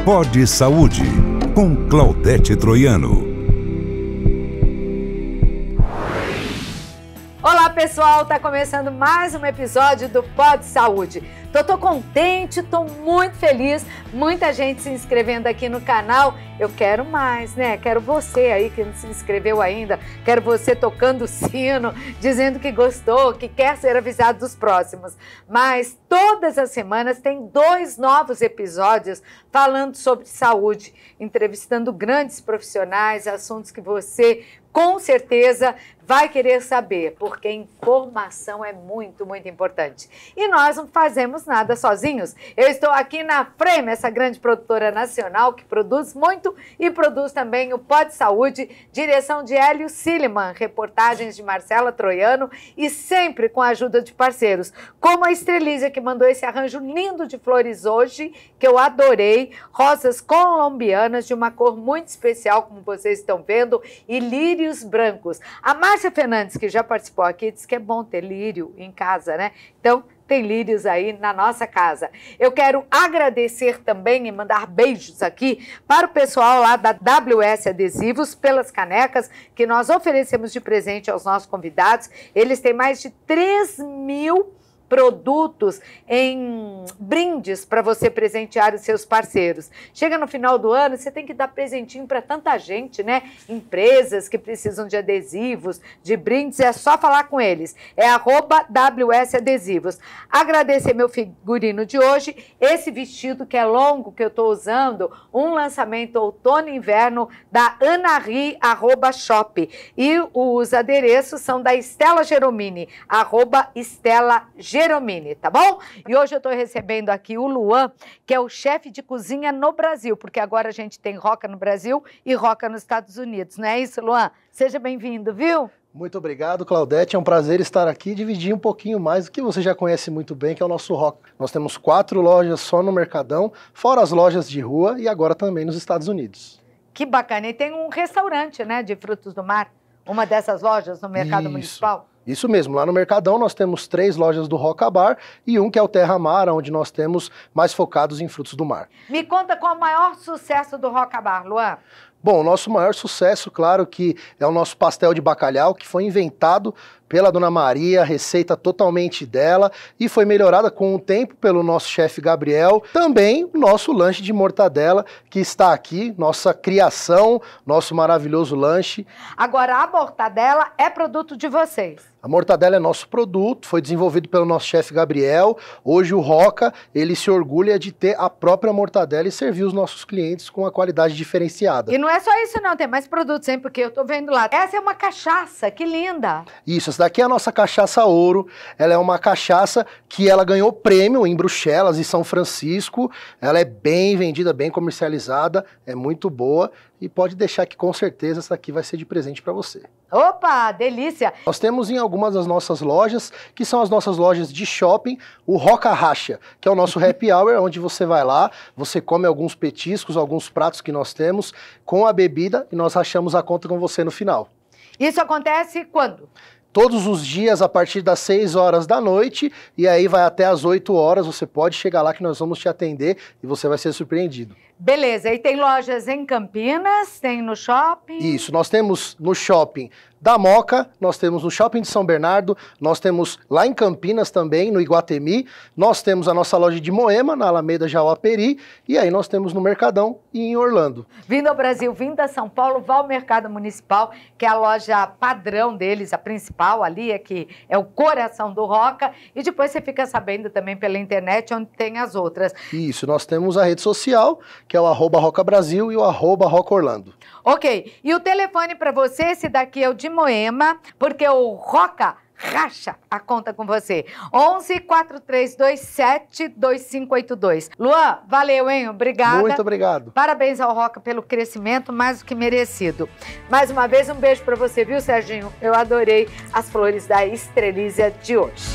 Pod Saúde, com Claudete Troiano. Olá pessoal, tá começando mais um episódio do Pod Saúde. Tô contente, tô muito feliz, muita gente se inscrevendo aqui no canal. Eu quero mais, né? Quero você aí que não se inscreveu ainda, quero você tocando o sino, dizendo que gostou, que quer ser avisado dos próximos. Mas todas as semanas tem 2 novos episódios falando sobre saúde, entrevistando grandes profissionais, assuntos que você com certeza vai querer saber, porque informação é muito, muito importante. E nós não fazemos nada sozinhos. Eu estou aqui na Frame, essa grande produtora nacional que produz muito e produz também o Pod Saúde, direção de Hélio Silliman, reportagens de Marcela Troiano e sempre com a ajuda de parceiros, como a Estrelízia, que mandou esse arranjo lindo de flores hoje, que eu adorei, rosas colombianas de uma cor muito especial, como vocês estão vendo, e lírios brancos. A Márcia Fernandes, que já participou aqui, disse que é bom ter lírio em casa, né? Então, tem lírios aí na nossa casa. Eu quero agradecer também e mandar beijos aqui para o pessoal lá da WS Adesivos pelas canecas que nós oferecemos de presente aos nossos convidados. Eles têm mais de 3.000 produtos em brindes para você presentear os seus parceiros. Chega no final do ano, você tem que dar presentinho para tanta gente, né? Empresas que precisam de adesivos, de brindes, é só falar com eles. É @WS Adesivos. Agradecer meu figurino de hoje, esse vestido que é longo que eu estou usando, um lançamento outono e inverno da Anari @shop. E os adereços são da Estela Geromini, @Estela Geromini, tá bom? E hoje eu tô recebendo aqui o Luan, que é o chefe de cozinha no Brasil, porque agora a gente tem Roca no Brasil e Roca nos Estados Unidos, não é isso, Luan? Seja bem-vindo, viu? Muito obrigado, Claudete. É um prazer estar aqui e dividir um pouquinho mais do que você já conhece muito bem, que é o nosso Roca. Nós temos 4 lojas só no Mercadão, fora as lojas de rua e agora também nos Estados Unidos. Que bacana. E tem um restaurante, né, de frutos do mar, uma dessas lojas no Mercado Municipal. Isso mesmo, lá no Mercadão nós temos 3 lojas do Roca Bar e um que é o Terra Mar, onde nós temos mais focados em frutos do mar. Me conta qual é o maior sucesso do Roca Bar, Luan. Bom, o nosso maior sucesso, claro que é o nosso pastel de bacalhau, que foi inventado pela Dona Maria, receita totalmente dela, e foi melhorada com o tempo pelo nosso chefe Gabriel. Também o nosso lanche de mortadela, que está aqui, nossa criação, nosso maravilhoso lanche. Agora, a mortadela é produto de vocês. A mortadela é nosso produto, foi desenvolvido pelo nosso chefe Gabriel. Hoje o Roca, ele se orgulha de ter a própria mortadela e servir os nossos clientes com uma qualidade diferenciada. E não é só isso não, tem mais produtos, hein? Porque eu tô vendo lá. Essa é uma cachaça, que linda! Isso, essa daqui é a nossa cachaça ouro. Ela é uma cachaça que ela ganhou prêmio em Bruxelas e São Francisco. Ela é bem vendida, bem comercializada, é muito boa. E pode deixar que com certeza essa aqui vai ser de presente para você. Opa, delícia! Nós temos em algumas das nossas lojas, que são as nossas lojas de shopping, o Roca Racha, que é o nosso happy hour, onde você vai lá, você come alguns petiscos, alguns pratos que nós temos, com a bebida, e nós rachamos a conta com você no final. Isso acontece quando? Todos os dias a partir das 6 horas da noite e aí vai até as 8 horas, você pode chegar lá que nós vamos te atender e você vai ser surpreendido. Beleza, e tem lojas em Campinas, tem no shopping? Isso, nós temos no shopping da Moca, nós temos no shopping de São Bernardo, nós temos lá em Campinas também, no Iguatemi, nós temos a nossa loja de Moema, na Alameda Jauaperi, e aí nós temos no Mercadão e em Orlando. Vindo ao Brasil, vindo a São Paulo, vá ao Mercado Municipal, que é a loja padrão deles, a principal ali, é que é o coração do Roca, e depois você fica sabendo também pela internet onde tem as outras. Isso, nós temos a rede social, que é o @RocaBrasil e o @RocaOrlando. Ok, e o telefone para você, esse daqui é o de Moema, porque o Roca racha a conta com você. 11 4327 2582. Luan, valeu, hein? Obrigada. Muito obrigado. Parabéns ao Roca pelo crescimento, mais do que merecido. Mais uma vez, um beijo para você, viu, Serginho? Eu adorei as flores da Estrelízia de hoje.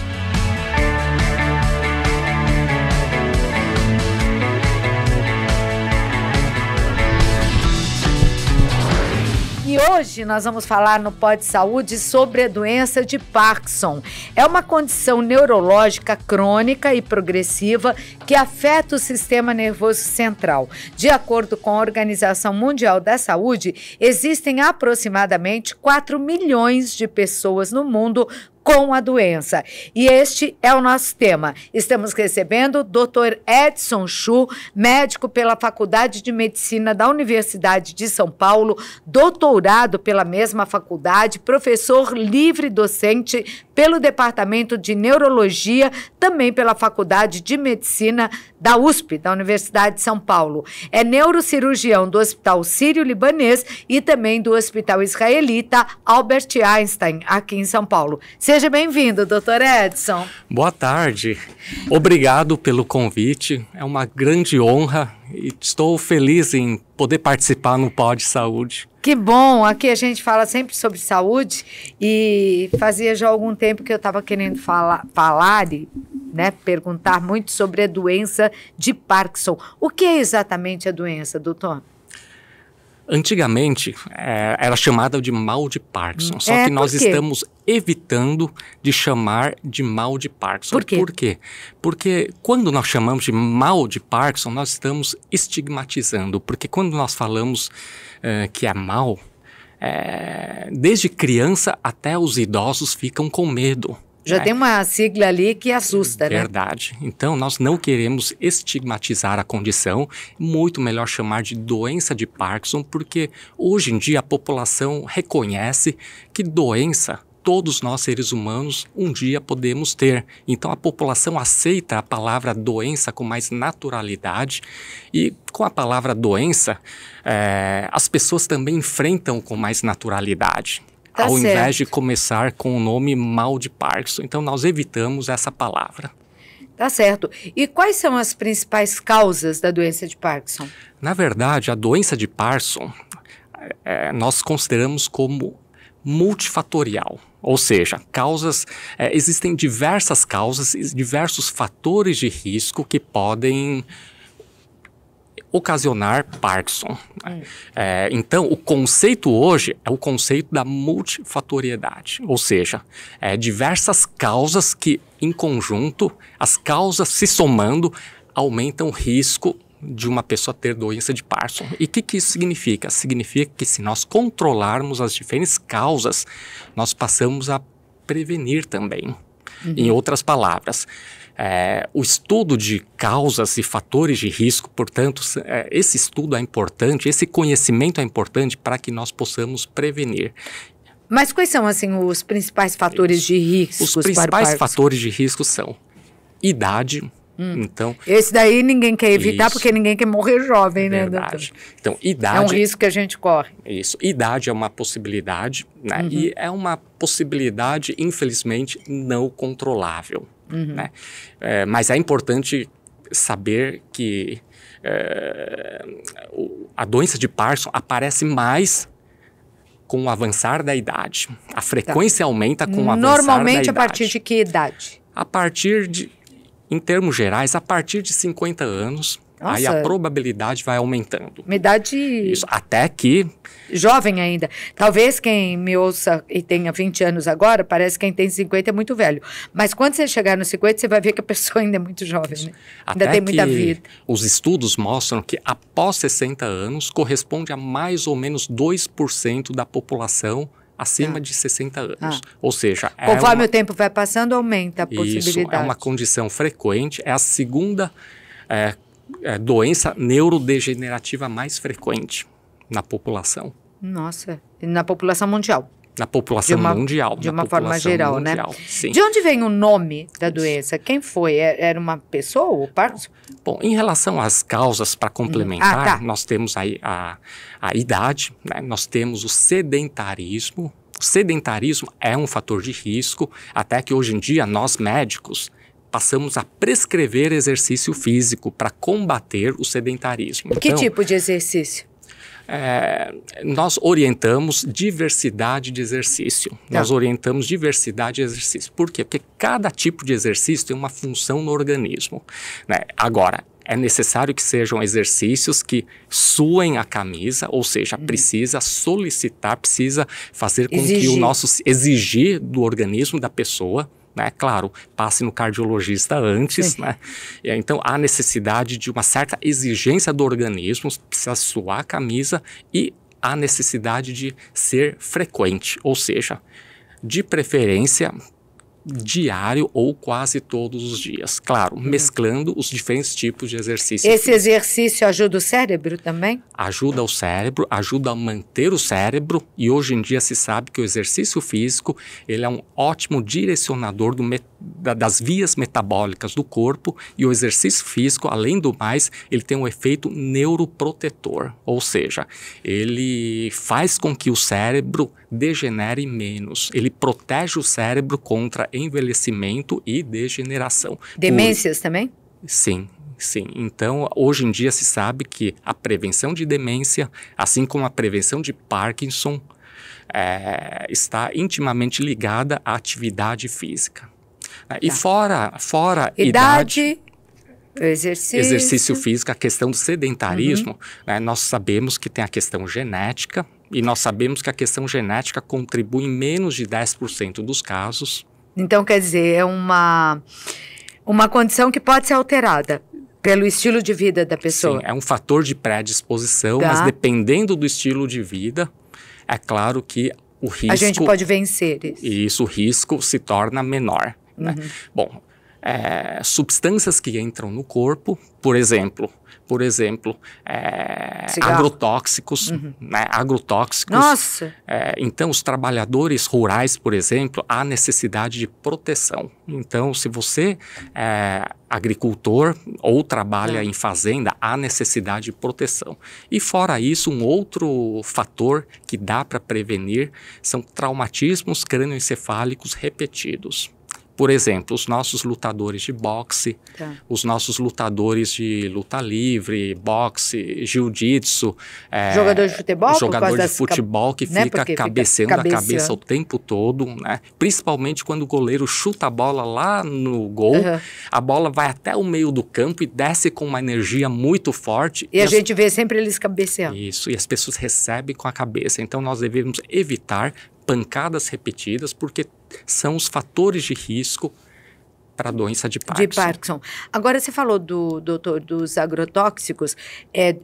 E hoje nós vamos falar no Pod Saúde sobre a doença de Parkinson. É uma condição neurológica crônica e progressiva que afeta o sistema nervoso central. De acordo com a Organização Mundial da Saúde, existem aproximadamente 4 milhões de pessoas no mundo com a doença. E este é o nosso tema. Estamos recebendo o Dr. Edson Chu, médico pela Faculdade de Medicina da Universidade de São Paulo, doutorado pela mesma faculdade, professor livre docente pelo Departamento de Neurologia, também pela Faculdade de Medicina da USP, da Universidade de São Paulo. É neurocirurgião do Hospital Sírio-Libanês e também do Hospital Israelita Albert Einstein, aqui em São Paulo. Seja bem-vindo, Dr. Edson. Boa tarde. Obrigado pelo convite. É uma grande honra e estou feliz em poder participar no Pod Saúde. Que bom. Aqui a gente fala sempre sobre saúde e fazia já algum tempo que eu estava querendo falar e perguntar muito sobre a doença de Parkinson. O que é exatamente a doença, doutor? Antigamente, era chamada de mal de Parkinson, só que nós estamos evitando de chamar de mal de Parkinson. Por quê? Por quê? Porque quando nós chamamos de mal de Parkinson, nós estamos estigmatizando, porque quando nós falamos que é mal, desde criança até os idosos ficam com medo. Já tem uma sigla ali que assusta, né? Verdade. Então, nós não queremos estigmatizar a condição, muito melhor chamar de doença de Parkinson, porque hoje em dia a população reconhece que doença, todos nós seres humanos, um dia podemos ter. Então, a população aceita a palavra doença com mais naturalidade e com a palavra doença, as pessoas também enfrentam com mais naturalidade. Ao invés de começar com o nome mal de Parkinson. Então, nós evitamos essa palavra. Tá certo. E quais são as principais causas da doença de Parkinson? Na verdade, a doença de Parkinson, nós consideramos como multifatorial. Ou seja, existem diversas causas, diversos fatores de risco que podem ocasionar Parkinson. Então, o conceito hoje é o conceito da multifatoriedade, ou seja, diversas causas que, em conjunto, as causas se somando, aumentam o risco de uma pessoa ter doença de Parkinson. E o que isso significa? Significa que se nós controlarmos as diferentes causas, nós passamos a prevenir também. Em outras palavras, o estudo de causas e fatores de risco, portanto, esse estudo é importante, esse conhecimento é importante para que nós possamos prevenir. Mas quais são, assim, os principais fatores de risco? Os principais fatores de risco são idade. Então, esse daí ninguém quer evitar, porque ninguém quer morrer jovem, né, doutor? Então, idade... É um risco que a gente corre. Isso. Idade é uma possibilidade, né? E é uma possibilidade, infelizmente, não controlável. Né? Mas é importante saber que a doença de Parkinson aparece mais com o avançar da idade. A frequência aumenta com o avançar da idade. Normalmente a partir de que idade? A partir de, em termos gerais, a partir de 50 anos, nossa, aí a probabilidade vai aumentando. Uma idade... Isso, até que... Jovem ainda. Talvez quem me ouça e tenha 20 anos agora, parece que quem tem 50 é muito velho. Mas quando você chegar nos 50, você vai ver que a pessoa ainda é muito jovem, né? Ainda tem muita vida. Os estudos mostram que após 60 anos, corresponde a mais ou menos 2% da população acima de 60 anos. Ou seja... Conforme o tempo vai passando, aumenta a possibilidade. Isso, é uma condição frequente, é a segunda... doença neurodegenerativa mais frequente na população. Nossa, na população mundial. Na população mundial. De uma forma geral, mundial, né? Sim. De onde vem o nome da doença? Quem foi? Era uma pessoa, o Parkinson? Bom, em relação às causas, para complementar, nós temos aí a idade, né? Nós temos o sedentarismo. O sedentarismo é um fator de risco, até que hoje em dia nós médicos passamos a prescrever exercício físico para combater o sedentarismo. Que tipo de exercício? Nós orientamos diversidade de exercício. Nós orientamos diversidade de exercício. Por quê? Porque cada tipo de exercício tem uma função no organismo, né? Agora, é necessário que sejam exercícios que suem a camisa, ou seja, precisa solicitar, precisa fazer com que o nosso exigir do organismo da pessoa, né? Claro, passe no cardiologista antes, né? Então há necessidade de uma certa exigência do organismo, precisa suar a camisa e há necessidade de ser frequente, ou seja, de preferência diário ou quase todos os dias. Claro, mesclando os diferentes tipos de exercício. Esse exercício ajuda o cérebro também? Ajuda o cérebro, ajuda a manter o cérebro, e hoje em dia se sabe que o exercício físico ele é um ótimo direcionador das vias metabólicas do corpo, e o exercício físico, além do mais, ele tem um efeito neuroprotetor, ou seja, ele faz com que o cérebro degenere menos, ele protege o cérebro contra envelhecimento e degeneração. Demências também? Sim. Sim, então hoje em dia se sabe que a prevenção de demência, assim como a prevenção de Parkinson, está intimamente ligada à atividade física. E fora idade, exercício físico, a questão do sedentarismo, né, nós sabemos que tem a questão genética, e nós sabemos que a questão genética contribui em menos de 10% dos casos. Então, quer dizer, é uma condição que pode ser alterada pelo estilo de vida da pessoa. Sim, é um fator de predisposição, mas dependendo do estilo de vida, é claro que o risco... A gente pode vencer isso. E isso, o risco se torna menor. Né? Bom, substâncias que entram no corpo, por exemplo, agrotóxicos, né? Agrotóxicos. Nossa! Então, os trabalhadores rurais, por exemplo, há necessidade de proteção. Então, se você é agricultor ou trabalha em fazenda, há necessidade de proteção. E fora isso, um outro fator que dá para prevenir são traumatismos crânioencefálicos repetidos. Por exemplo, os nossos lutadores de boxe, os nossos lutadores de luta livre, boxe, jiu-jitsu. Jogador de futebol? Jogador de futebol que fica cabeceando a cabeça o tempo todo, né? Principalmente quando o goleiro chuta a bola lá no gol, a bola vai até o meio do campo e desce com uma energia muito forte. E a gente vê sempre eles cabeceando. Isso, e as pessoas recebem com a cabeça. Então nós devemos evitar pancadas repetidas, porque são os fatores de risco para a doença de Parkinson. Agora, você falou dos agrotóxicos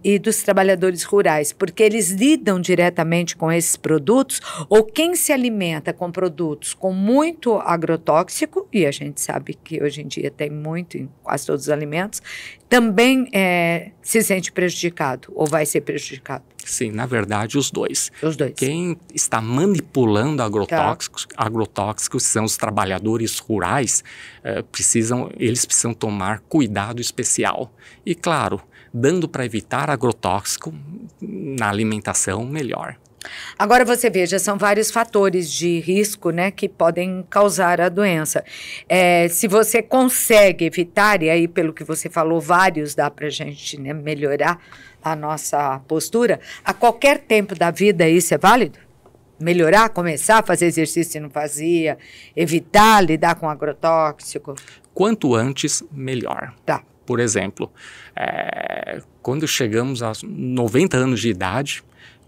e dos trabalhadores rurais, porque eles lidam diretamente com esses produtos, ou quem se alimenta com produtos com muito agrotóxico, e a gente sabe que hoje em dia tem muito em quase todos os alimentos, também se sente prejudicado ou vai ser prejudicado? Sim, na verdade, os dois. Os dois. Quem está manipulando agrotóxicos são os trabalhadores rurais, eles precisam tomar cuidado especial. E, claro, dando para evitar agrotóxico na alimentação, melhor. Agora você veja, são vários fatores de risco, né, que podem causar a doença. Se você consegue evitar, e aí pelo que você falou, vários dá para a gente, né, melhorar a nossa postura, a qualquer tempo da vida isso é válido? Melhorar, começar a fazer exercício se não fazia, evitar lidar com agrotóxico? Quanto antes, melhor. Tá. Por exemplo, quando chegamos aos 90 anos de idade,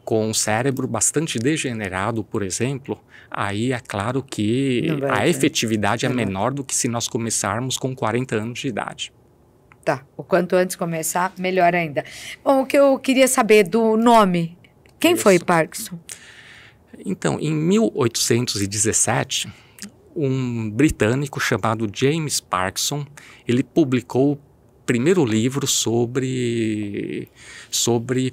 com o cérebro bastante degenerado, por exemplo, aí é claro que a efetividade é menor do que se nós começarmos com 40 anos de idade. Tá, o quanto antes começar, melhor ainda. Bom, o que eu queria saber do nome, quem foi Parkinson? Então, em 1817, um britânico chamado James Parkinson, ele publicou o primeiro livro sobre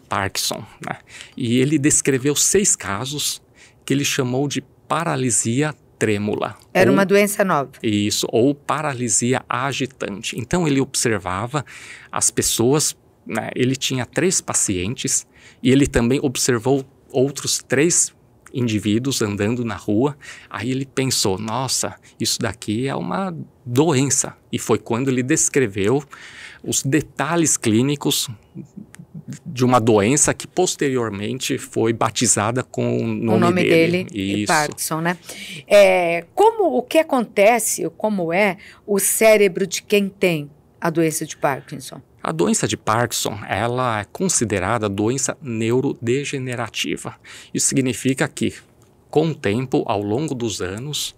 Parkinson, né? E ele descreveu 6 casos que ele chamou de paralisia trêmula. Era uma doença nova. Isso, ou paralisia agitante. Então ele observava as pessoas, né? Ele tinha 3 pacientes e ele também observou outros 3 indivíduos andando na rua. Aí ele pensou, nossa, isso daqui é uma doença. E foi quando ele descreveu os detalhes clínicos de uma doença que posteriormente foi batizada com o nome dele. Isso. Parkinson, né? O que acontece, como é o cérebro de quem tem a doença de Parkinson? A doença de Parkinson, ela é considerada doença neurodegenerativa. Isso significa que, com o tempo, ao longo dos anos,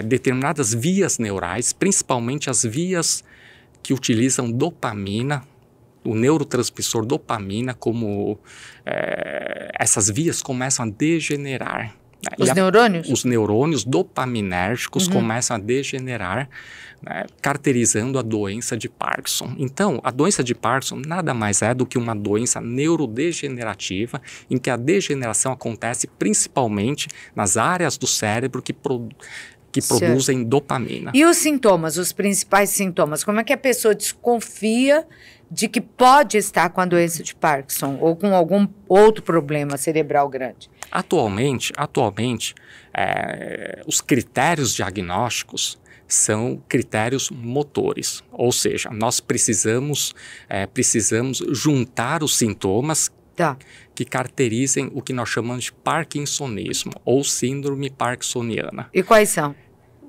determinadas vias neurais, principalmente as vias que utilizam dopamina, o neurotransmissor dopamina, como essas vias começam a degenerar. Os neurônios? Os neurônios dopaminérgicos começam a degenerar, né, caracterizando a doença de Parkinson. Então, a doença de Parkinson nada mais é do que uma doença neurodegenerativa, em que a degeneração acontece principalmente nas áreas do cérebro que produzem dopamina. E os sintomas, os principais sintomas? Como é que a pessoa desconfia de que pode estar com a doença de Parkinson ou com algum outro problema cerebral grande? Atualmente, os critérios diagnósticos são critérios motores, ou seja, nós precisamos juntar os sintomas que caracterizem o que nós chamamos de parkinsonismo ou síndrome parkinsoniana. E quais são?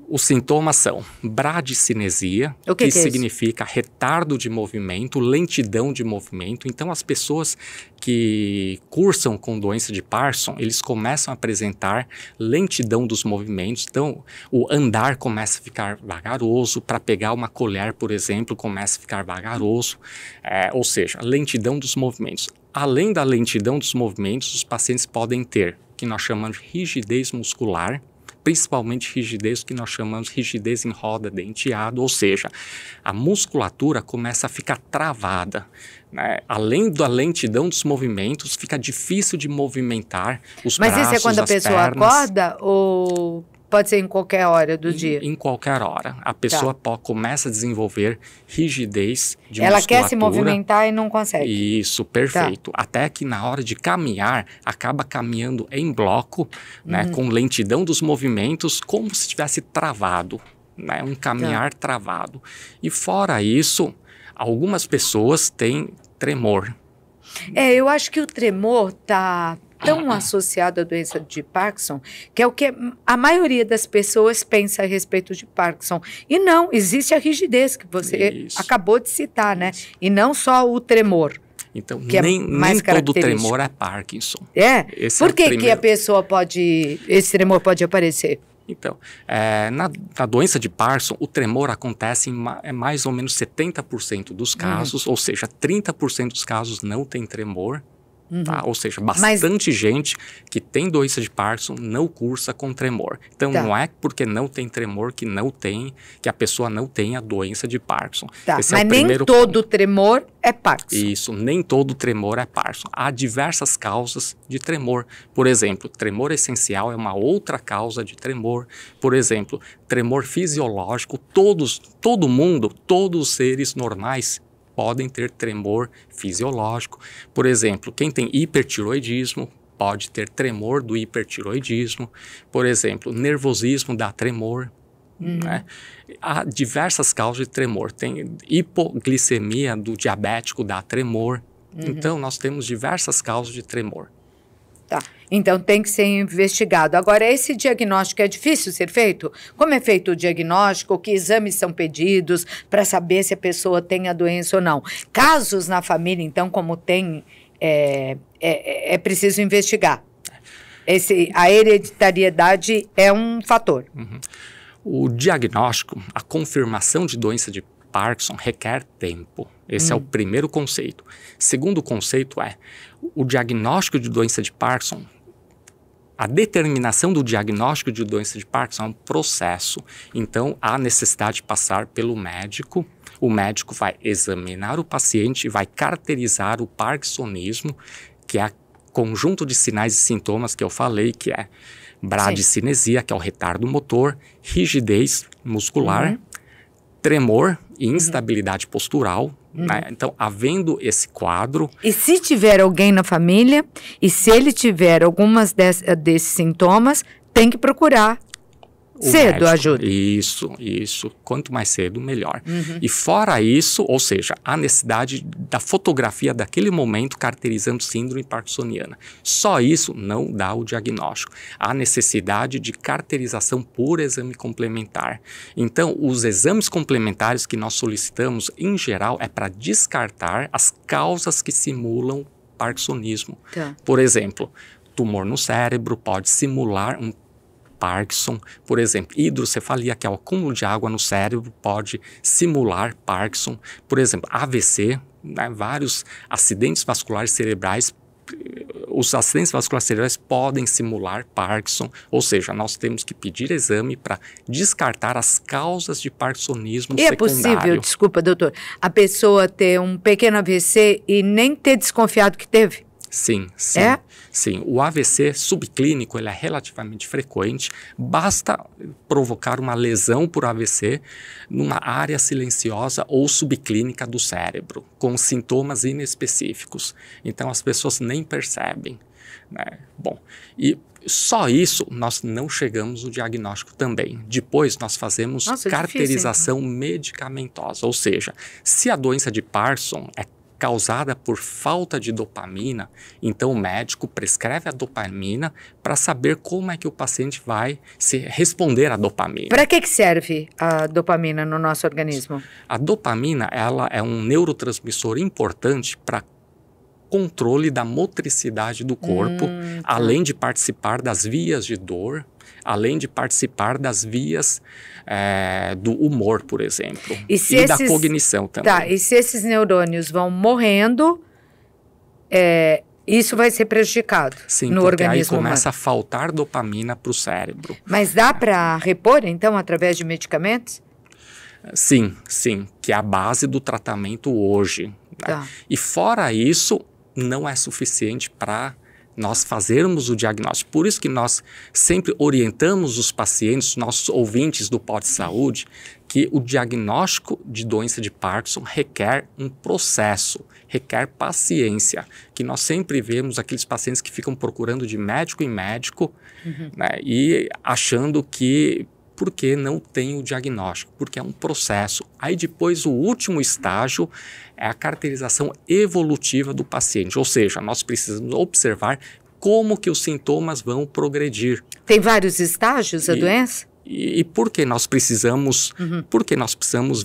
Os sintomas são bradicinesia, que significa retardo de movimento, lentidão de movimento. Então, as pessoas que cursam com doença de Parkinson, eles começam a apresentar lentidão dos movimentos. Então, o andar começa a ficar vagaroso, para pegar uma colher, por exemplo, começa a ficar vagaroso. Ou seja, lentidão dos movimentos. Além da lentidão dos movimentos, os pacientes podem ter o que nós chamamos de rigidez muscular, principalmente rigidez, que nós chamamos de rigidez em roda denteado, ou seja, a musculatura começa a ficar travada, né? Além da lentidão dos movimentos, fica difícil de movimentar os braços, as pernas. Mas isso é quando a pessoa acorda ou pode ser em qualquer hora do dia? Em qualquer hora. A pessoa começa a desenvolver rigidez de musculatura. Ela quer se movimentar e não consegue. Isso, perfeito. Até que na hora de caminhar, acaba caminhando em bloco, né, com lentidão dos movimentos, como se estivesse travado, né, um caminhar travado. E fora isso, algumas pessoas têm tremor. Eu acho que o tremor está tão associado à doença de Parkinson, que é o que a maioria das pessoas pensa a respeito de Parkinson. E não, existe a rigidez que você acabou de citar, né? E não só o tremor. Então, nem todo tremor é Parkinson. Por que a pessoa esse tremor pode aparecer? Então, na doença de Parkinson, o tremor acontece em mais ou menos 70% dos casos, ou seja, 30% dos casos não tem tremor. Tá? Ou seja, bastante gente que tem doença de Parkinson não cursa com tremor. Então, não é porque não tem tremor que a pessoa não tem a doença de Parkinson. Mas nem todo tremor é Parkinson. Isso, nem todo tremor é Parkinson. Há diversas causas de tremor. Por exemplo, tremor essencial é uma outra causa de tremor. Por exemplo, tremor fisiológico, todos os seres normais podem ter tremor fisiológico. Por exemplo, quem tem hipertiroidismo pode ter tremor do hipertiroidismo. Por exemplo, nervosismo dá tremor. Né? Há diversas causas de tremor. Tem hipoglicemia do diabético dá tremor. Então, nós temos diversas causas de tremor. Então tem que ser investigado. Agora, esse diagnóstico é difícil ser feito? Como é feito o diagnóstico? Que exames são pedidos para saber se a pessoa tem a doença ou não? Casos na família, então, como tem, é preciso investigar. A hereditariedade é um fator. O diagnóstico, a confirmação de doença de Parkinson requer tempo. Esse é o primeiro conceito. Segundo conceito o diagnóstico de doença de Parkinson. A determinação do diagnóstico de doença de Parkinson é um processo. Então, há necessidade de passar pelo médico. O médico vai examinar o paciente e vai caracterizar o parkinsonismo, que é o conjunto de sinais e sintomas que eu falei, que é bradicinesia, que é o retardo motor, rigidez muscular, tremor e instabilidade postural. Né? Então, havendo esse quadro... E se tiver alguém na família, e se ele tiver algumas desses sintomas, tem que procurar Cedo ajuda. Isso. Quanto mais cedo, melhor. E fora isso, ou seja, a necessidade da fotografia daquele momento caracterizando síndrome parkinsoniana. Só isso não dá o diagnóstico. Há necessidade de caracterização por exame complementar. Então, os exames complementares que nós solicitamos, em geral, é para descartar as causas que simulam parkinsonismo. Tá. Por exemplo, tumor no cérebro pode simular um Parkinson, por exemplo, hidrocefalia, que é o acúmulo de água no cérebro, pode simular Parkinson. Por exemplo, AVC, né, vários acidentes vasculares cerebrais, os acidentes vasculares cerebrais podem simular Parkinson, ou seja, nós temos que pedir exame para descartar as causas de parkinsonismo secundário. É possível, desculpa, doutor, a pessoa ter um pequeno AVC e nem ter desconfiado que teve? Sim. É? Sim, o AVC subclínico ele é relativamente frequente, basta provocar uma lesão por AVC numa área silenciosa ou subclínica do cérebro, com sintomas inespecíficos. Então as pessoas nem percebem, né? Bom, e só isso nós não chegamos no diagnóstico também. Depois nós fazemos caracterização medicamentosa, ou seja, se a doença de Parkinson é causada por falta de dopamina, então o médico prescreve a dopamina para saber como é que o paciente vai responder à dopamina. Para que serve a dopamina no nosso organismo? A dopamina ela é um neurotransmissor importante para controle da motricidade do corpo, além de participar das vias de dor, além de participar das vias do humor, por exemplo, e da cognição também. Tá, e se esses neurônios vão morrendo, isso vai ser prejudicado no organismo humano. Aí começa a faltar dopamina para o cérebro. Mas dá para repor, então, através de medicamentos? Sim, que é a base do tratamento hoje. Né? Tá. E fora isso, não é suficiente para nós fazermos o diagnóstico. Por isso que nós sempre orientamos os pacientes, nossos ouvintes do Pod Saúde, que o diagnóstico de doença de Parkinson requer um processo, requer paciência, que nós sempre vemos aqueles pacientes que ficam procurando de médico em médico, né, e achando que porque não tem o diagnóstico, porque é um processo. Aí depois o último estágio é a caracterização evolutiva do paciente, ou seja, nós precisamos observar como que os sintomas vão progredir. Tem vários estágios a doença? E por que nós precisamos,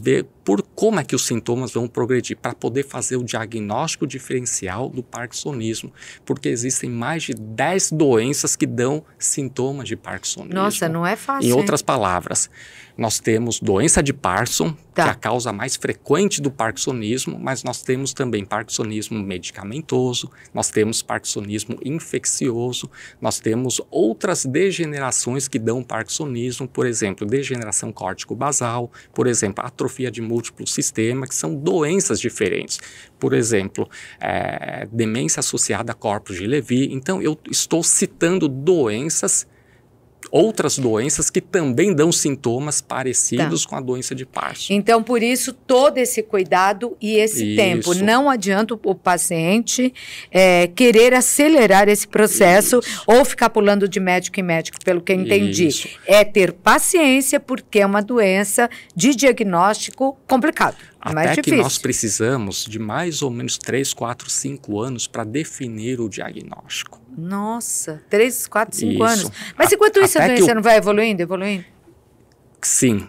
ver como é que os sintomas vão progredir, para poder fazer o diagnóstico diferencial do parkinsonismo, porque existem mais de 10 doenças que dão sintomas de parkinsonismo. Nossa, não é fácil. Em outras palavras, nós temos doença de Parkinson, que é a causa mais frequente do parkinsonismo, mas nós temos também parkinsonismo medicamentoso, nós temos parkinsonismo infeccioso, nós temos outras degenerações que dão parkinsonismo, por exemplo, degeneração córtico-basal, por exemplo, atrofia de múltiplo sistema, que são doenças diferentes. Por exemplo, demência associada a corpos de Levy. Então, eu estou citando outras doenças que também dão sintomas parecidos com a doença de Parkinson. Então, por isso, todo esse cuidado e esse tempo. Não adianta o paciente querer acelerar esse processo ou ficar pulando de médico em médico, pelo que eu entendi. É ter paciência, porque é uma doença de diagnóstico complicado. Até que nós precisamos de mais ou menos 3, 4, 5 anos para definir o diagnóstico. Nossa, 3, 4, 5 anos. Mas enquanto isso a doença não vai evoluindo? Sim.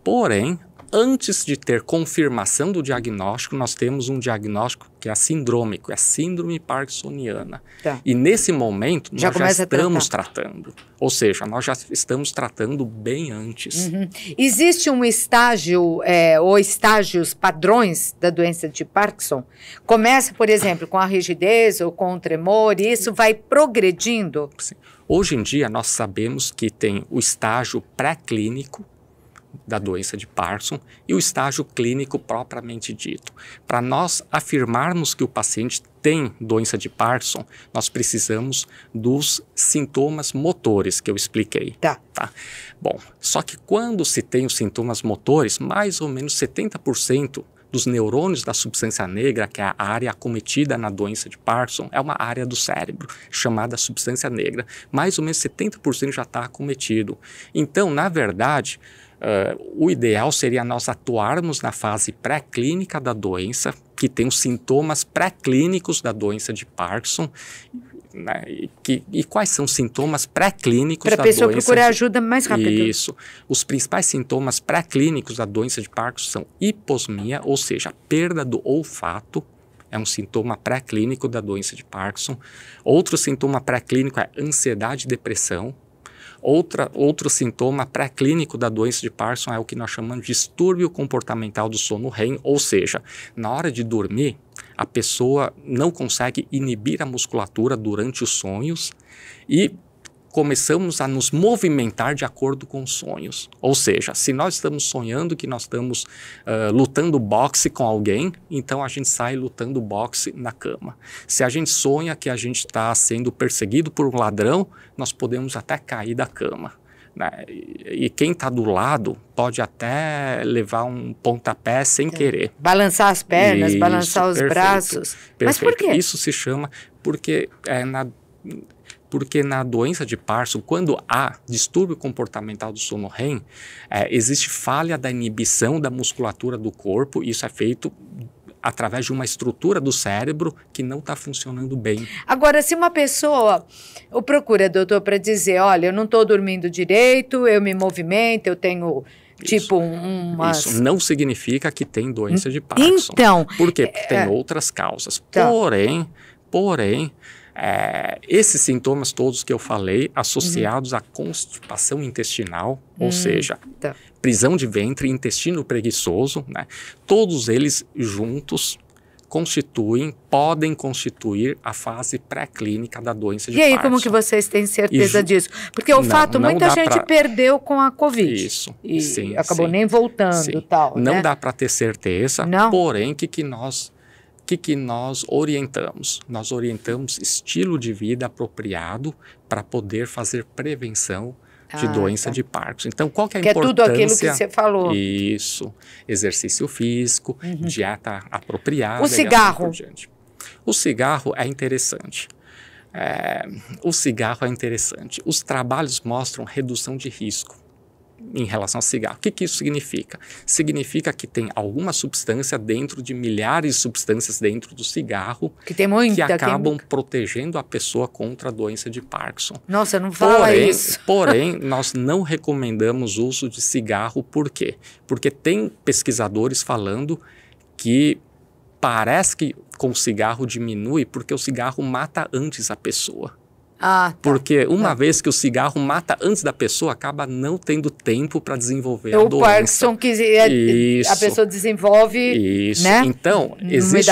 Porém, antes de ter confirmação do diagnóstico, nós temos um diagnóstico que é sindrômico, é síndrome parkinsoniana. E nesse momento, nós já estamos tratando. Ou seja, nós já estamos tratando bem antes. Existe um estágio, ou estágios padrões da doença de Parkinson? Começa, por exemplo, com a rigidez ou com o tremor, e isso vai progredindo? Sim. Hoje em dia, nós sabemos que tem o estágio pré-clínico da doença de Parkinson e o estágio clínico propriamente dito. Para nós afirmarmos que o paciente tem doença de Parkinson, nós precisamos dos sintomas motores que eu expliquei. Tá? Bom, só que quando se tem os sintomas motores, mais ou menos 70% dos neurônios da substância negra, que é a área acometida na doença de Parkinson, é uma área do cérebro chamada substância negra. Mais ou menos 70% já está acometido. Então, na verdade, o ideal seria nós atuarmos na fase pré-clínica da doença, que tem os sintomas pré-clínicos da doença de Parkinson. Né? E quais são os sintomas pré-clínicos da doença? Para a pessoa procurar ajuda mais rápido. Isso. Os principais sintomas pré-clínicos da doença de Parkinson são hiposmia, ou seja, perda do olfato, é um sintoma pré-clínico da doença de Parkinson. Outro sintoma pré-clínico é ansiedade e depressão. Outro sintoma pré-clínico da doença de Parkinson é o que nós chamamos de distúrbio comportamental do sono REM, ou seja, na hora de dormir, a pessoa não consegue inibir a musculatura durante os sonhos e começamos a nos movimentar de acordo com os sonhos. Ou seja, se nós estamos sonhando que nós estamos lutando boxe com alguém, então a gente sai lutando boxe na cama. Se a gente sonha que a gente está sendo perseguido por um ladrão, nós podemos até cair da cama. Né? E quem está do lado pode até levar um pontapé sem querer. Balançar as pernas, balançar os braços. Perfeito. Mas por quê? Isso se chama porque na doença de Parkinson, quando há distúrbio comportamental do sono REM, existe falha da inibição da musculatura do corpo, e isso é feito através de uma estrutura do cérebro que não está funcionando bem. Agora, se uma pessoa o procura, doutor, para dizer, olha, eu não estou dormindo direito, eu me movimento, eu tenho... Tipo Isso não significa que tem doença de Parkinson. Então... Por quê? Porque tem outras causas. Tá. Porém, esses sintomas todos que eu falei, associados à constipação intestinal, ou seja, prisão de ventre, intestino preguiçoso, né, todos eles juntos podem constituir a fase pré-clínica da doença de Parkinson. E aí, como que vocês têm certeza disso? Porque o fato, muita gente perdeu com a Covid. Isso, e sim, acabou nem voltando e tal. Não dá para ter certeza, porém, o que nós orientamos? Nós orientamos estilo de vida apropriado para poder fazer prevenção de doença de Parkinson. Então, qual que é a importância? Que é tudo aquilo que você falou. Isso. Exercício físico, dieta apropriada. O cigarro. E assim por diante. O cigarro é interessante. Os trabalhos mostram redução de risco em relação ao cigarro. O que isso significa? Significa que tem alguma substância dentro de milhares de substâncias dentro do cigarro que acabam protegendo a pessoa contra a doença de Parkinson. Nossa, não fala isso. Porém, nós não recomendamos o uso de cigarro. Por quê? Porque tem pesquisadores falando que parece que com o cigarro diminui porque o cigarro mata antes a pessoa. Porque uma vez que o cigarro mata antes da pessoa, acaba não tendo tempo para desenvolver a doença. O Parkinson que a pessoa desenvolve. Isso. Né? Então, existe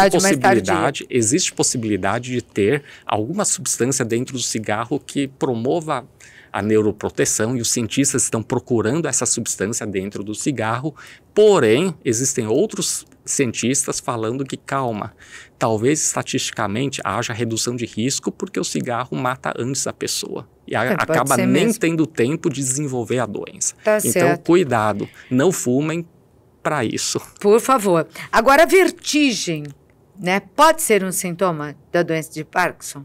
possibilidade de ter alguma substância dentro do cigarro que promova a neuroproteção, e os cientistas estão procurando essa substância dentro do cigarro. Porém, existem outros cientistas falando que, calma, talvez estatisticamente haja redução de risco porque o cigarro mata antes a pessoa e acaba nem tendo tempo de desenvolver a doença. Então, certo. Cuidado, não fumem para isso. Por favor. Agora, a vertigem, né? Pode ser um sintoma da doença de Parkinson?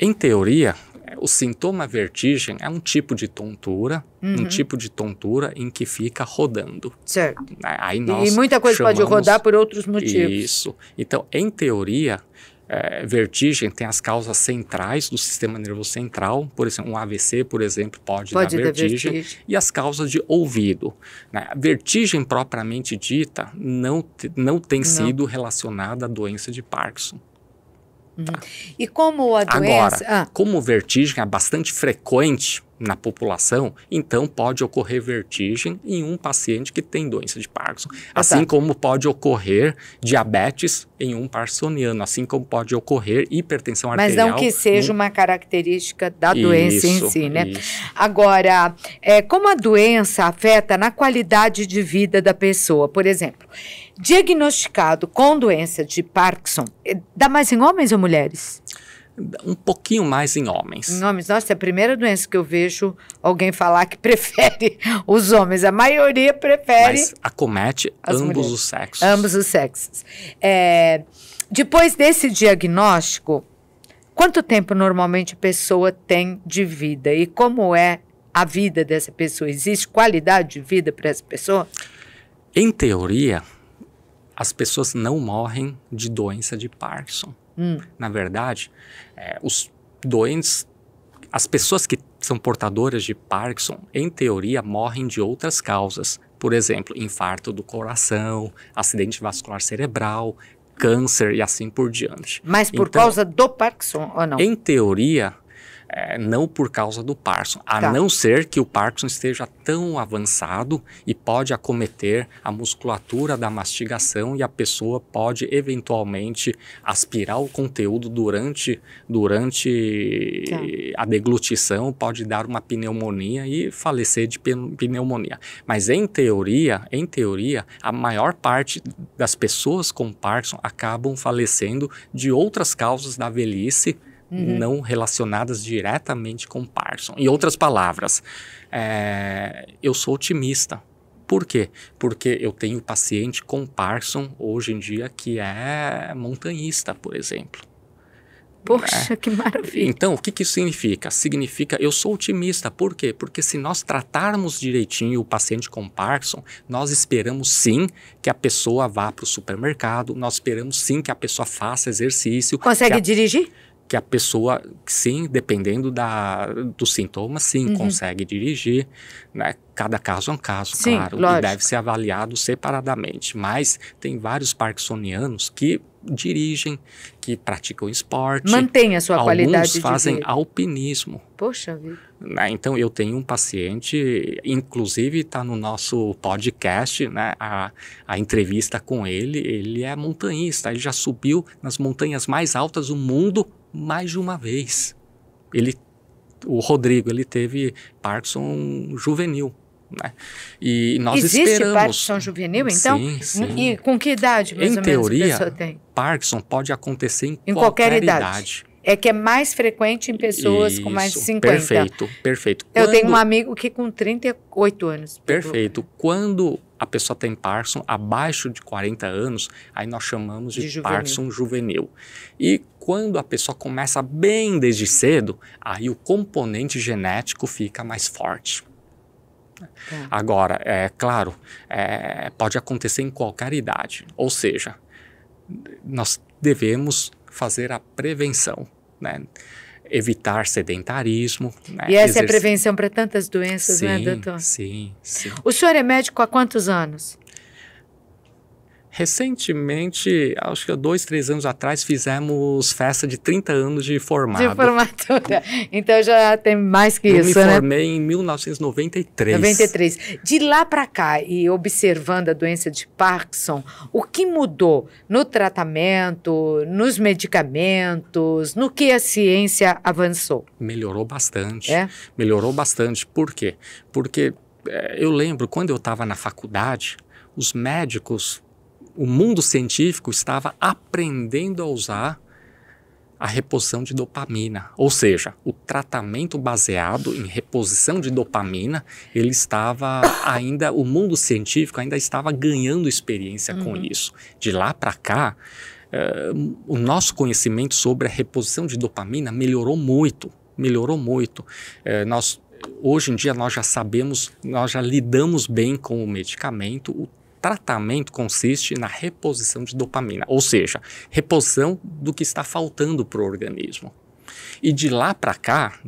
Em teoria, o sintoma vertigem é um tipo de tontura, em que fica rodando. Certo. Aí nós e muita coisa pode rodar por outros motivos. Isso. Então, em teoria, vertigem tem as causas centrais do sistema nervoso central. Por exemplo, um AVC, por exemplo, pode dar vertigem. E as causas de ouvido. A vertigem propriamente dita não tem sido relacionada à doença de Parkinson. E como a doença... Agora, como vertigem é bastante frequente na população, então pode ocorrer vertigem em um paciente que tem doença de Parkinson. Assim como pode ocorrer diabetes em um parkinsoniano, assim como pode ocorrer hipertensão arterial. Mas não que seja uma característica da doença em si, né? Agora, como a doença afeta na qualidade de vida da pessoa? Por exemplo, diagnosticado com doença de Parkinson, dá mais em homens ou mulheres? Um pouquinho mais em homens. Em homens, nossa, é a primeira doença que eu vejo alguém falar que prefere os homens. A maioria prefere. Mas acomete ambos mulheres. os sexos. Ambos os sexos. Depois desse diagnóstico, quanto tempo normalmente a pessoa tem de vida? E como é a vida dessa pessoa? Existe qualidade de vida para essa pessoa? Em teoria, as pessoas não morrem de doença de Parkinson. Na verdade, os doentes, as pessoas que são portadoras de Parkinson, em teoria, morrem de outras causas. Por exemplo, infarto do coração, acidente vascular cerebral, câncer e assim por diante. Mas por causa do Parkinson ou não? Em teoria, não por causa do Parkinson, a não ser que o Parkinson esteja tão avançado e pode acometer a musculatura da mastigação e a pessoa pode eventualmente aspirar o conteúdo durante a deglutição, pode dar uma pneumonia e falecer de pneumonia. Mas em teoria, a maior parte das pessoas com Parkinson acabam falecendo de outras causas da velhice, não relacionadas diretamente com Parkinson. Em outras palavras, eu sou otimista. Por quê? Porque eu tenho paciente com Parkinson hoje em dia que é montanhista, por exemplo. Poxa, que maravilha. Então, o que isso significa? Significa, eu sou otimista. Por quê? Porque se nós tratarmos direitinho o paciente com Parkinson, nós esperamos sim que a pessoa vá para o supermercado, nós esperamos sim que a pessoa faça exercício. Consegue dirigir? Que a pessoa, sim, dependendo dos sintomas, sim, consegue dirigir, né? Cada caso é um caso, sim, claro, lógico. E deve ser avaliado separadamente. Mas tem vários parkinsonianos que dirigem, que praticam esporte. Mantém a sua qualidade de vida. Alguns fazem alpinismo. Poxa vida. Né? Então, eu tenho um paciente, inclusive está no nosso podcast, né? A entrevista com ele é montanhista, ele já subiu nas montanhas mais altas do mundo mais de uma vez. O Rodrigo, ele teve Parkinson juvenil. Né? E nós Existe esperamos... Parkinson juvenil, então? Sim. E com que idade, mais ou menos, a pessoa tem? Em teoria, Parkinson pode acontecer em qualquer idade. É que é mais frequente em pessoas com mais de 50. Perfeito. Eu tenho um amigo que com 38 anos. Perfeito. Quando a pessoa tem Parkinson abaixo de 40 anos, aí nós chamamos de Parkinson juvenil. E quando a pessoa começa bem desde cedo, aí o componente genético fica mais forte. Agora, claro, pode acontecer em qualquer idade. Ou seja, nós devemos fazer a prevenção, né? Evitar sedentarismo. Né? E essa é a prevenção para tantas doenças, sim, né, doutor? Sim. O senhor é médico há quantos anos? Recentemente, acho que há 2, 3 anos atrás, fizemos festa de 30 anos de formado. De formatura. Então já tem mais que isso, né? Eu me formei em 1993. 93. De lá para cá, e observando a doença de Parkinson, o que mudou no tratamento, nos medicamentos, no que a ciência avançou? Melhorou bastante. Melhorou bastante. Por quê? Porque eu lembro, quando eu estava na faculdade, os médicos... O mundo científico estava aprendendo a usar a reposição de dopamina. Ou seja, o tratamento baseado em reposição de dopamina, ele estava ainda, o mundo científico ainda estava ganhando experiência com isso. De lá para cá, o nosso conhecimento sobre a reposição de dopamina melhorou muito. Hoje em dia nós já sabemos, nós já lidamos bem com o medicamento. O tratamento consiste na reposição de dopamina, ou seja, reposição do que está faltando para o organismo. E de lá para cá,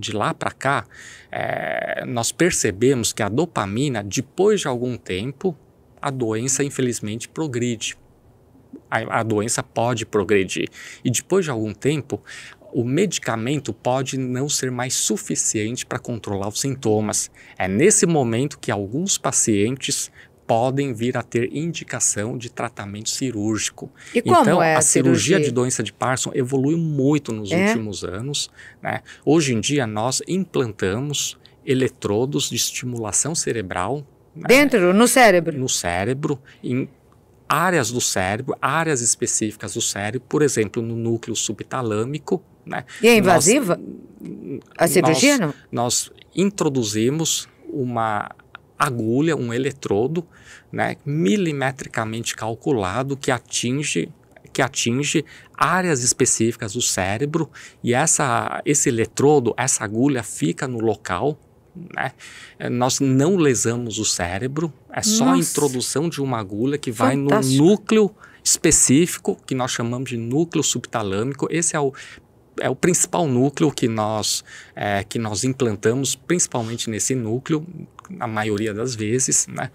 nós percebemos que a dopamina, depois de algum tempo, a doença infelizmente progride. A doença pode progredir. E depois de algum tempo, o medicamento pode não ser mais suficiente para controlar os sintomas. É nesse momento que alguns pacientes podem vir a ter indicação de tratamento cirúrgico. E como então, é a cirurgia de doença de Parkinson evoluiu muito nos últimos anos, né? Hoje em dia, nós implantamos eletrodos de estimulação cerebral. Dentro, no cérebro? No cérebro, em áreas do cérebro, áreas específicas do cérebro, por exemplo, no núcleo subtalâmico, né? E é invasiva? A cirurgia, não? Nós introduzimos uma agulha, um eletrodo, né, milimetricamente calculado que atinge áreas específicas do cérebro, e esse eletrodo, essa agulha fica no local, né? Nós não lesamos o cérebro, é só a introdução de uma agulha que vai no núcleo específico, que nós chamamos de núcleo subtalâmico. Esse é o principal núcleo que nós implantamos, principalmente nesse núcleo, na maioria das vezes, né?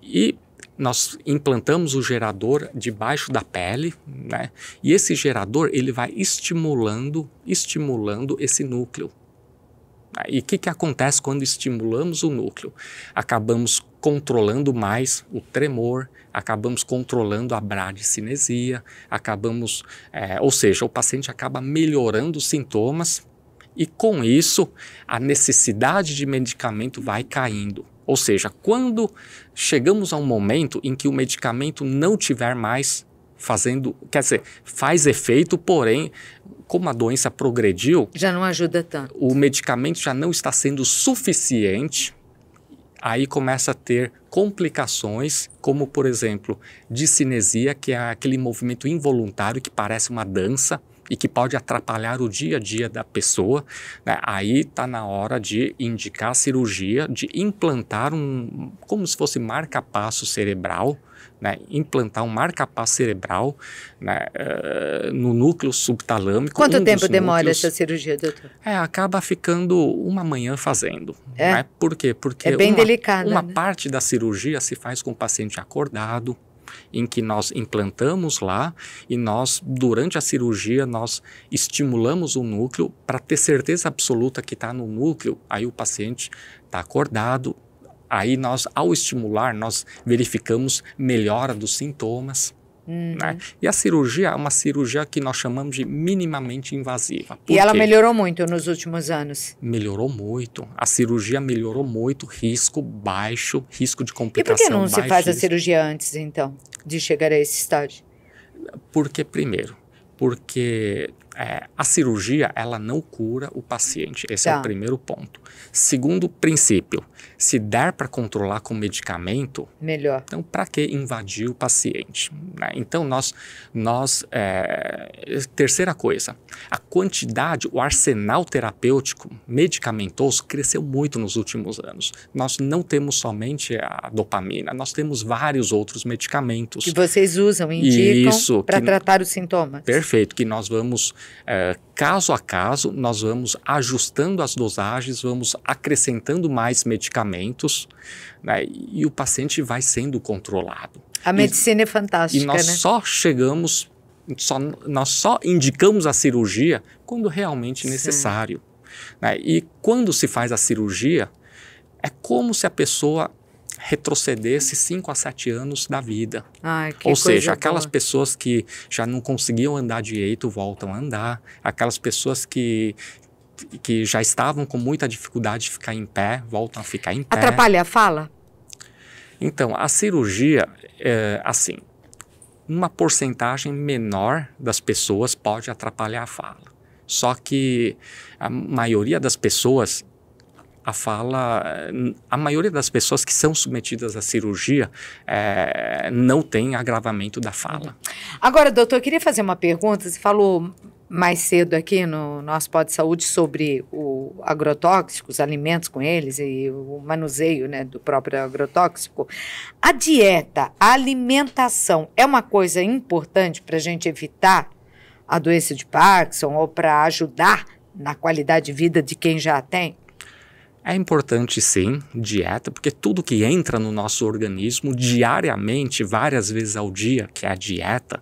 E nós implantamos o gerador debaixo da pele, né? E esse gerador ele vai estimulando esse núcleo. E o que acontece quando estimulamos o núcleo? Acabamos controlando mais o tremor, acabamos controlando a bradicinesia, ou seja, o paciente acaba melhorando os sintomas e com isso a necessidade de medicamento vai caindo. Ou seja, quando chegamos a um momento em que o medicamento não tiver mais faz efeito, porém, como a doença progrediu, já não ajuda tanto. O medicamento já não está sendo suficiente, aí começa a ter complicações, como, por exemplo, discinesia, que é aquele movimento involuntário que parece uma dança e que pode atrapalhar o dia a dia da pessoa, né? Aí está na hora de indicar a cirurgia, de implantar como se fosse marca-passo cerebral, né? Implantar um marca-passo cerebral, né? No núcleo subtalâmico. Quanto tempo demora essa cirurgia, doutor? Acaba ficando uma manhã fazendo. Né? Por quê? Porque é bem delicada, uma né? parte da cirurgia se faz com o paciente acordado, em que nós implantamos lá e nós, durante a cirurgia, nós estimulamos o núcleo para ter certeza absoluta que está no núcleo, aí o paciente está acordado, aí nós, ao estimular, nós verificamos melhora dos sintomas. Né? E a cirurgia é uma cirurgia que nós chamamos de minimamente invasiva. E ela melhorou muito nos últimos anos? Melhorou muito. A cirurgia melhorou muito, risco baixo, risco de complicação baixo. E por que não se faz a cirurgia antes, então, de chegar a esse estágio? Porque a cirurgia, ela não cura o paciente. Esse é o primeiro ponto. Segundo princípio, se der para controlar com medicamento, melhor. Então, para que invadir o paciente? Né? Então, terceira coisa, a quantidade, o arsenal terapêutico medicamentoso cresceu muito nos últimos anos. Nós não temos somente a dopamina, nós temos vários outros medicamentos. Que vocês usam, indicam para tratar os sintomas. Perfeito, que nós vamos, caso a caso, nós vamos ajustando as dosagens, vamos acrescentando mais medicamentos, né, e o paciente vai sendo controlado. A medicina é fantástica, e nós nós só indicamos a cirurgia quando realmente necessário. Né, e quando se faz a cirurgia, é como se a pessoa retrocedesse 5 a 7 anos da vida. Ou seja, aquelas pessoas que já não conseguiam andar direito voltam a andar, aquelas pessoas que já estavam com muita dificuldade de ficar em pé, voltam a ficar em pé. Atrapalha a fala? Então, a cirurgia, assim, uma porcentagem menor das pessoas pode atrapalhar a fala. Só que a maioria das pessoas, a maioria das pessoas que são submetidas à cirurgia não tem agravamento da fala. Agora, doutor, eu queria fazer uma pergunta. Você falou mais cedo aqui no nosso Pod Saúde sobre o agrotóxico, os alimentos com eles e o manuseio, né, do próprio agrotóxico. A dieta, a alimentação é uma coisa importante para a gente evitar a doença de Parkinson ou para ajudar na qualidade de vida de quem já a tem? É importante, sim, dieta, porque tudo que entra no nosso organismo diariamente, várias vezes ao dia, que é a dieta,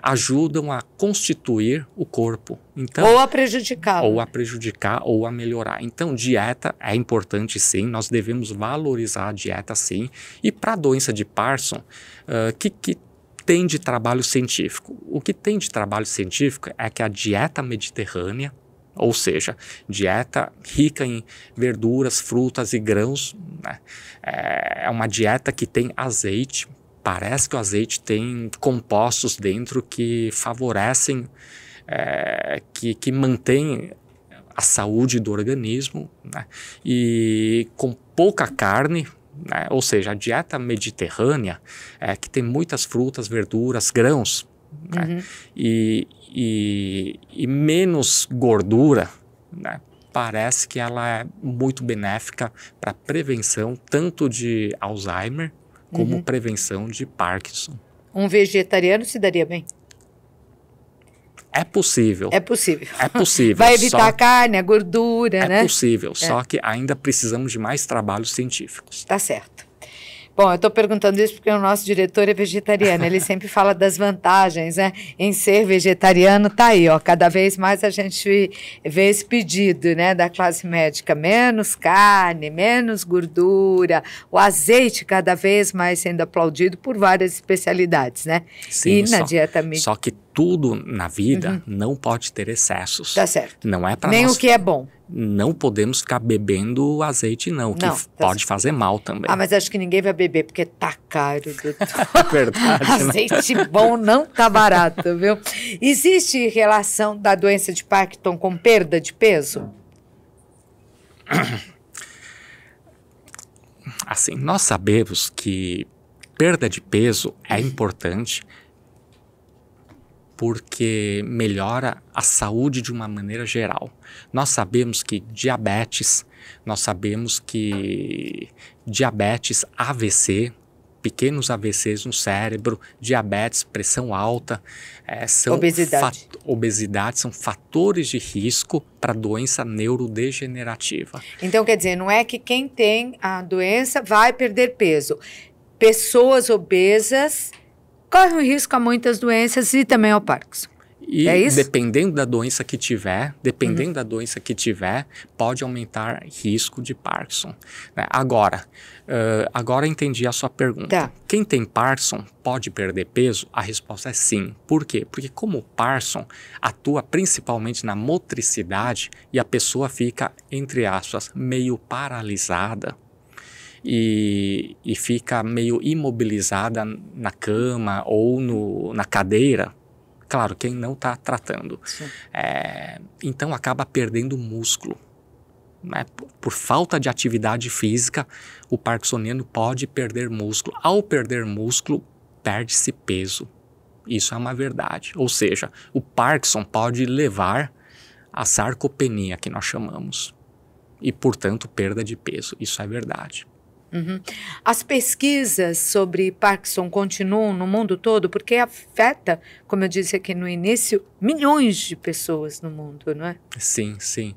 ajudam a constituir o corpo. Então, ou a prejudicar. Ou a prejudicar, ou a melhorar. Então, dieta é importante, sim, nós devemos valorizar a dieta, sim. E para a doença de Parkinson, que tem de trabalho científico? O que tem de trabalho científico é que a dieta mediterrânea, ou seja, dieta rica em verduras, frutas e grãos, né? É uma dieta que tem azeite. Parece que o azeite tem compostos dentro que favorecem que mantém a saúde do organismo, né? E com pouca carne, né? Ou seja, a dieta mediterrânea, que tem muitas frutas, verduras, grãos, né? E menos gordura, né? Parece que ela é muito benéfica para prevenção tanto de Alzheimer como prevenção de Parkinson. Um vegetariano se daria bem? É possível. É possível. É possível. Vai evitar a carne, a gordura, né? É possível, só que ainda precisamos de mais trabalhos científicos. Tá certo. Bom, eu estou perguntando isso porque o nosso diretor é vegetariano. Ele sempre fala das vantagens, né, em ser vegetariano. Tá aí, ó. Cada vez mais a gente vê esse pedido, né, da classe médica: menos carne, menos gordura, o azeite cada vez mais sendo aplaudido por várias especialidades, né? Sim, e na dieta mediterrânea. Só que tudo na vida não pode ter excessos. Tá certo. Não é para nem nós. o que é bom. Não podemos ficar bebendo azeite, não, que pode fazer mal também. Ah, mas acho que ninguém vai beber, porque tá caro, doutor. É verdade, né? Azeite bom não tá barato, viu? Existe relação da doença de Parkinson com perda de peso? Assim, nós sabemos que perda de peso é importante porque melhora a saúde de uma maneira geral. Nós sabemos que diabetes, AVC, pequenos AVCs no cérebro, diabetes, pressão alta, obesidade são fatores de risco para doença neurodegenerativa. Então, quer dizer, não é que quem tem a doença vai perder peso. Pessoas obesas correm um risco a muitas doenças e também ao Parkinson. E é isso? dependendo da doença que tiver, pode aumentar risco de Parkinson. Né? Agora entendi a sua pergunta. Tá. Quem tem Parkinson pode perder peso? A resposta é sim. Por quê? Porque como o Parkinson atua principalmente na motricidade e a pessoa fica, entre aspas, meio paralisada, e fica meio imobilizada na cama ou na cadeira, claro, quem não está tratando, então acaba perdendo músculo. Né? Por falta de atividade física, o parkinsoniano pode perder músculo. Ao perder músculo, perde-se peso. Isso é uma verdade. Ou seja, o Parkinson pode levar à sarcopenia, que nós chamamos, e, portanto, perda de peso. Isso é verdade. As pesquisas sobre Parkinson continuam no mundo todo porque afeta, como eu disse aqui no início, milhões de pessoas no mundo, não é? Sim, sim.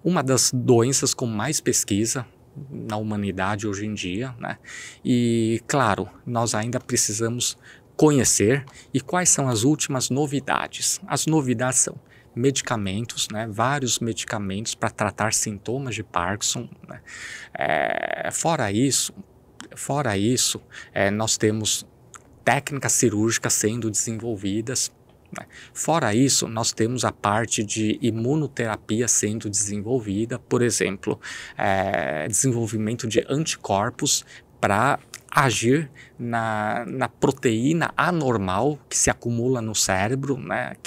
Uma das doenças com mais pesquisa na humanidade hoje em dia, né? E, claro, nós ainda precisamos conhecer e quais são as últimas novidades. As novidades são medicamentos, né? Vários medicamentos para tratar sintomas de Parkinson. Né? Fora isso, nós temos técnicas cirúrgicas sendo desenvolvidas. Né? Fora isso, nós temos a parte de imunoterapia sendo desenvolvida, por exemplo, desenvolvimento de anticorpos para agir na proteína anormal que se acumula no cérebro, né,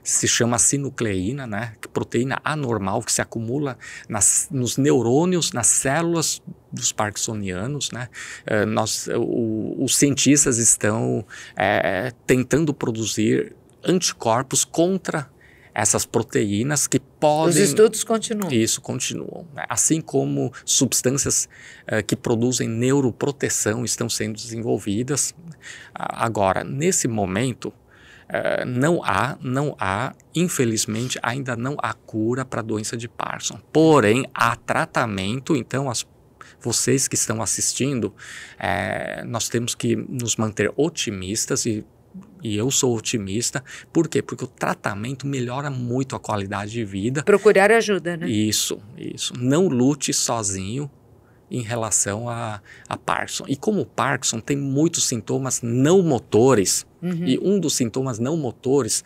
se chama sinucleína, né, proteína anormal que se acumula nos neurônios, nas células dos parkinsonianos. Né. Os cientistas estão tentando produzir anticorpos contra essas proteínas que podem... Os estudos continuam. Isso, continuam. Né? Assim como substâncias que produzem neuroproteção estão sendo desenvolvidas. Agora, nesse momento, não há, infelizmente, ainda não há cura para a doença de Parkinson. Porém, há tratamento, então vocês que estão assistindo, nós temos que nos manter otimistas e eu sou otimista. Por quê? Porque o tratamento melhora muito a qualidade de vida. Procurar ajuda, né? Isso. Não lute sozinho em relação a Parkinson. E como o Parkinson tem muitos sintomas não motores, e um dos sintomas não motores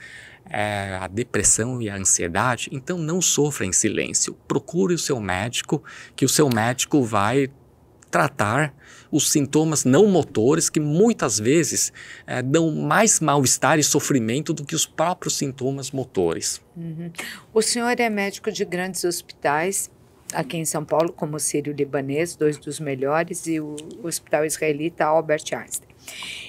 é a depressão e a ansiedade, então não sofra em silêncio. Procure o seu médico, que o seu médico vai tratar os sintomas não motores que muitas vezes dão mais mal-estar e sofrimento do que os próprios sintomas motores. Uhum. O senhor é médico de grandes hospitais aqui em São Paulo, como o Sírio-Libanês, 2 dos melhores, e o Hospital Israelita Albert Einstein.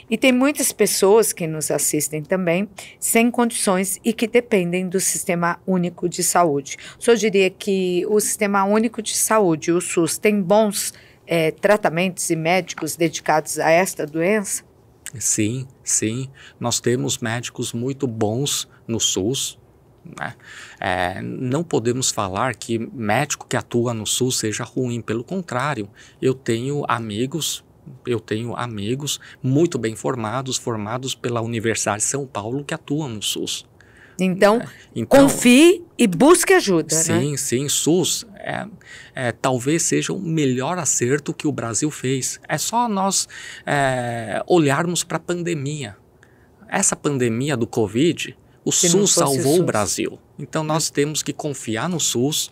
E tem muitas pessoas que nos assistem também sem condições e que dependem do Sistema Único de Saúde. O senhor diria que o Sistema Único de Saúde, o SUS, tem bons tratamentos e médicos dedicados a esta doença? Sim, sim. Nós temos médicos muito bons no SUS. Né? Não podemos falar que médico que atua no SUS seja ruim, pelo contrário, eu tenho amigos muito bem formados pela Universidade de São Paulo que atuam no SUS. Então, confie e busque ajuda, sim, né? Sim, SUS talvez seja o melhor acerto que o Brasil fez. É só nós olharmos para a pandemia. Essa pandemia do Covid, o SUS salvou o Brasil. Então, nós temos que confiar no SUS.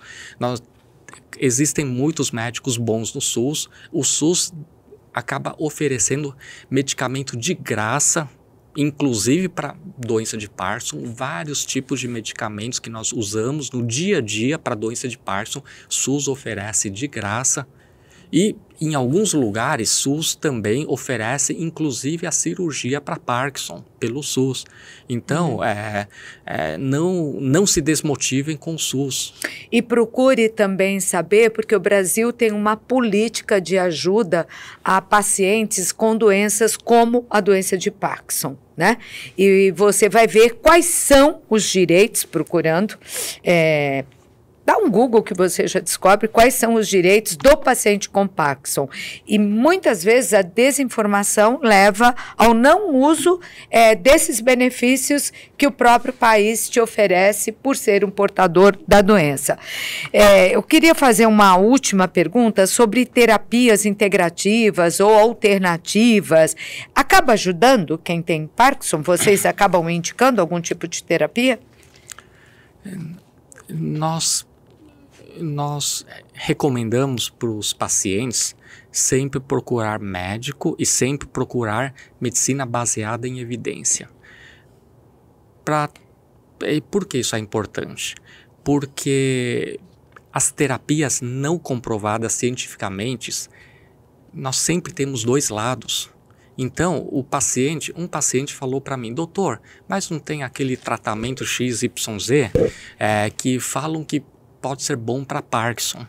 Existem muitos médicos bons no SUS. O SUS acaba oferecendo medicamento de graça, inclusive para doença de Parkinson, vários tipos de medicamentos que nós usamos no dia a dia para doença de Parkinson, SUS oferece de graça. E em alguns lugares, SUS também oferece inclusive a cirurgia para Parkinson pelo SUS. Então, não se desmotivem com o SUS. E procure também saber, porque o Brasil tem uma política de ajuda a pacientes com doenças como a doença de Parkinson, né? E você vai ver quais são os direitos, procurando. Dá um Google que você já descobre quais são os direitos do paciente com Parkinson. E muitas vezes a desinformação leva ao não uso desses benefícios que o próprio país te oferece por ser um portador da doença. Eu queria fazer uma última pergunta sobre terapias integrativas ou alternativas. Acaba ajudando quem tem Parkinson? Vocês acabam indicando algum tipo de terapia? Nós recomendamos para os pacientes sempre procurar médico e sempre procurar medicina baseada em evidência. E por que isso é importante? Porque as terapias não comprovadas cientificamente, nós sempre temos 2 lados. Então, um paciente falou para mim, doutor, mas não tem aquele tratamento XYZ que falam que pode ser bom para Parkinson.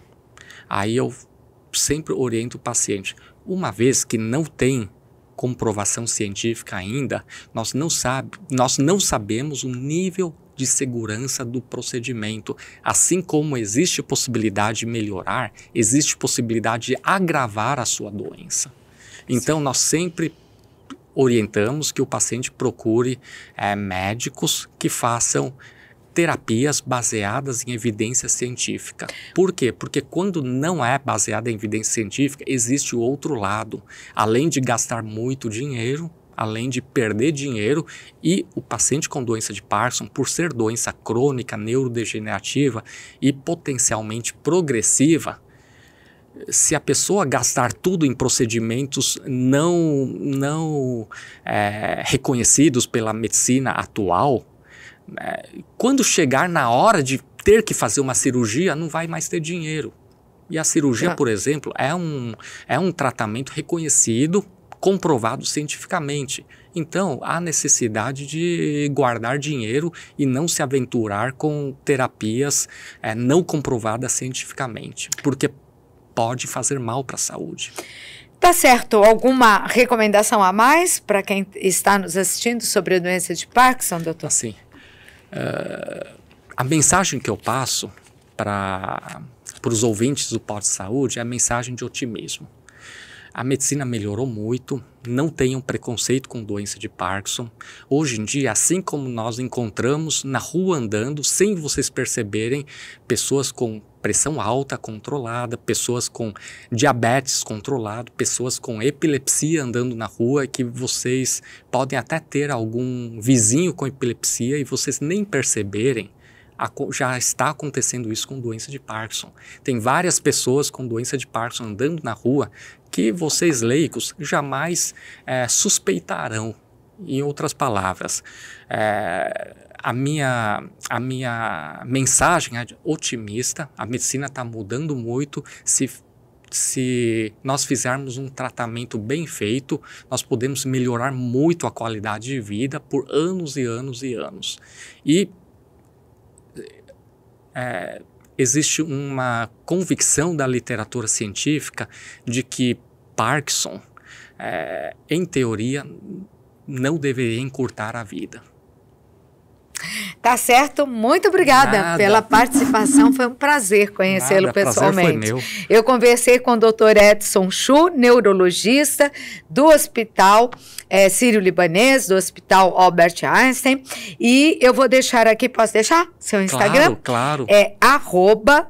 Aí eu sempre oriento o paciente. Uma vez que não tem comprovação científica ainda, nós não sabemos o nível de segurança do procedimento. Assim como existe possibilidade de melhorar, existe possibilidade de agravar a sua doença. Então, nós sempre orientamos que o paciente procure médicos que façam terapias baseadas em evidência científica. Por quê? Porque quando não é baseada em evidência científica, existe o outro lado. Além de gastar muito dinheiro, além de perder dinheiro, e o paciente com doença de Parkinson, por ser doença crônica, neurodegenerativa e potencialmente progressiva, se a pessoa gastar tudo em procedimentos não reconhecidos pela medicina atual, quando chegar na hora de ter que fazer uma cirurgia, não vai mais ter dinheiro. E a cirurgia, por exemplo, é um tratamento reconhecido, comprovado cientificamente. Então, há necessidade de guardar dinheiro e não se aventurar com terapias não comprovadas cientificamente, porque pode fazer mal para a saúde. Tá certo. Alguma recomendação a mais para quem está nos assistindo sobre a doença de Parkinson, doutor? Sim. A mensagem que eu passo para os ouvintes do Pod Saúde é a mensagem de otimismo. A medicina melhorou muito, não tenham preconceito com doença de Parkinson. Hoje em dia, assim como nós encontramos na rua andando, sem vocês perceberem, pessoas com pressão alta controlada, pessoas com diabetes controlado, pessoas com epilepsia andando na rua, que vocês podem até ter algum vizinho com epilepsia e vocês nem perceberem. já está acontecendo isso com doença de Parkinson. Tem várias pessoas com doença de Parkinson andando na rua que vocês leigos jamais suspeitarão. Em outras palavras, a minha mensagem é otimista. A medicina está mudando muito. Se nós fizermos um tratamento bem feito, nós podemos melhorar muito a qualidade de vida por anos e anos e anos. E existe uma convicção da literatura científica de que Parkinson, em teoria, não deveria encurtar a vida. Tá certo, muito obrigada pela participação, foi um prazer conhecê-lo pessoalmente. Prazer foi meu. Eu conversei com o Dr. Edson Chu, neurologista do Hospital Sírio-Libanês, do Hospital Albert Einstein, e eu vou deixar aqui, posso deixar seu Instagram? Claro. É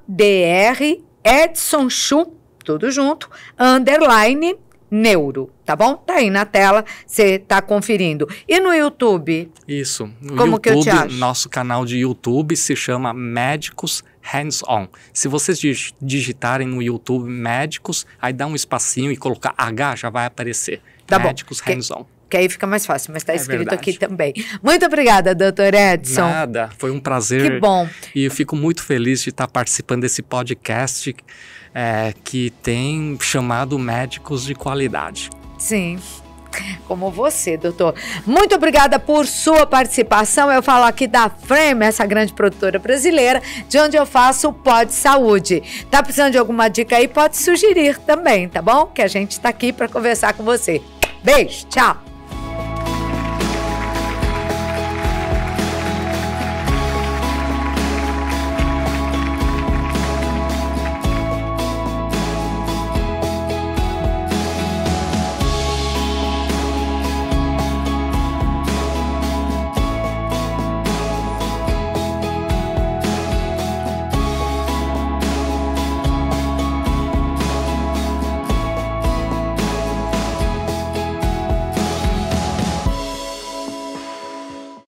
@Dr. Edson Chu, tudo junto, _ neuro, tá bom? Tá aí na tela, você tá conferindo. E no YouTube? Isso. No Como YouTube, que eu te acho? Nosso canal de YouTube se chama Médicos Hands-On. Se vocês digitarem no YouTube Médicos, aí dá um espacinho e colocar H, já vai aparecer. Tá Médicos bom. Hands-On. Que aí fica mais fácil, mas está escrito verdade. aqui também. Muito obrigada, Dr. Edson. Nada, foi um prazer. Que bom. E eu fico muito feliz de estar participando desse podcast que tem chamado Médicos de Qualidade. Sim, como você, doutor. Muito obrigada por sua participação. Eu falo aqui da Frame, essa grande produtora brasileira, de onde eu faço o Pod Saúde. Tá precisando de alguma dica aí? Pode sugerir também, tá bom? Que a gente está aqui para conversar com você. Beijo, tchau.